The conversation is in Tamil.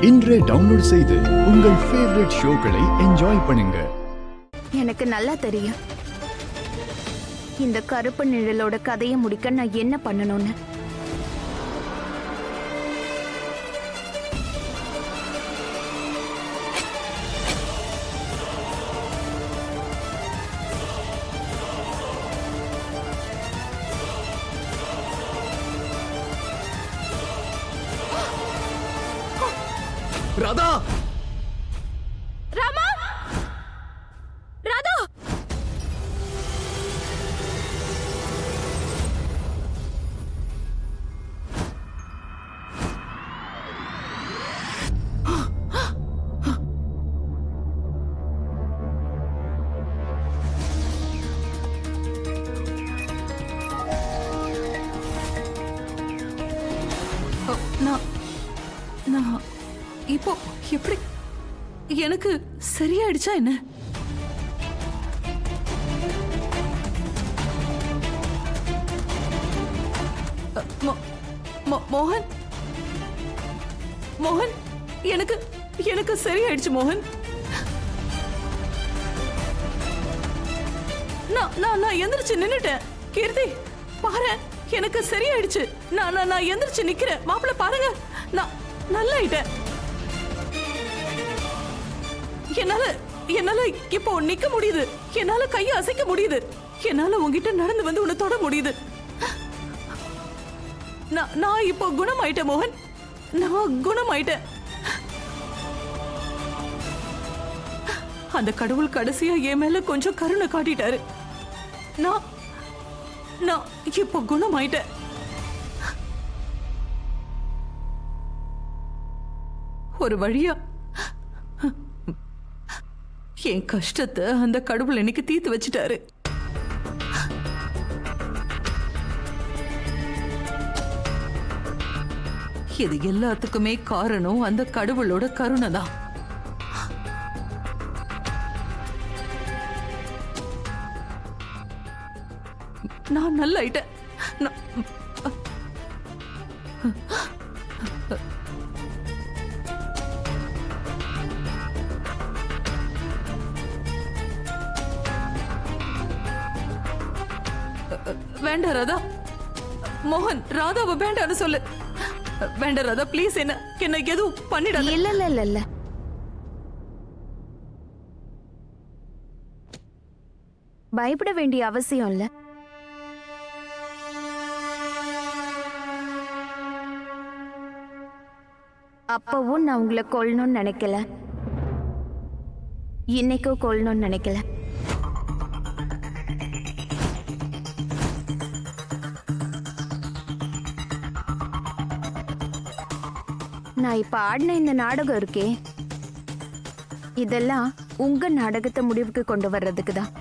இன்றே டவுன்லோட் செய்து உங்கள் ஃபேவரட் ஷோக்களை என்ஜாய் பண்ணுங்க. எனக்கு நல்லா தெரியும் இந்த கருப்பு நிழலோட கதையை முடிக்க நான் என்ன பண்ணணும்னு. ராதா! ராமா! ராதா! நான் இப்போ எப்படி எனக்கு சரியாயிடுச்சா என்ன? மோகன் மோகன் எனக்கு எனக்கு சரியாயிடுச்சு மோகன். நான் எந்திரிச்சு நின்னுட்டேன். கீர்த்தி பாரு, எனக்கு சரியாயிடுச்சு. நான் எந்திரிச்சு நிக்கிறேன். மாப்பிள்ள பாருங்க, நான் நல்லாயிட்டேன். என்னால இப்போ நிக்க முடியுது. என்னால கையை அசைக்க முடியுது. என்னால உங்ககிட்ட நடந்து வந்து உன்னை தொட முடியுது. நான் இப்போ குணமாயிட்டேன் மோகன். நான் குணமாயிட்டேன். அந்த கடவுள் கடைசியா என் மேல கொஞ்சம் கருணை காட்டிட்டாரு. நான் இப்போ குணமாயிட்டேன். ஒரு வழியா என் கஷ்டத்தை அந்த கடவுள் எனக்கு தீர்த்து வச்சிட்டாரு. இது எல்லாத்துக்குமே காரணம் அந்த கடவுளோட கருணை தான். நான் நல்லாயிட்டேன். வேண்டாம் ராதா. மோகன், ராதாவை வேண்டான்னு சொல்லு. வேண்டாம் ராதா, ப்ளீஸ். என்ன எதுவும் பண்ணிடாத. இல்ல இல்ல இல்ல இல்ல, பயப்பட வேண்டிய அவசியம் இல்ல. அப்பவும் நான் உங்களை கொல்லணும்னு நினைக்கல, இன்னைக்கும் கொல்லணும்னு நினைக்கல. நான் இப்ப ஆடின இந்த நாடகம் இருக்கே, இதெல்லாம் உங்க நாடகத்தை முடிவுக்கு கொண்டு வர்றதுக்கு தான்.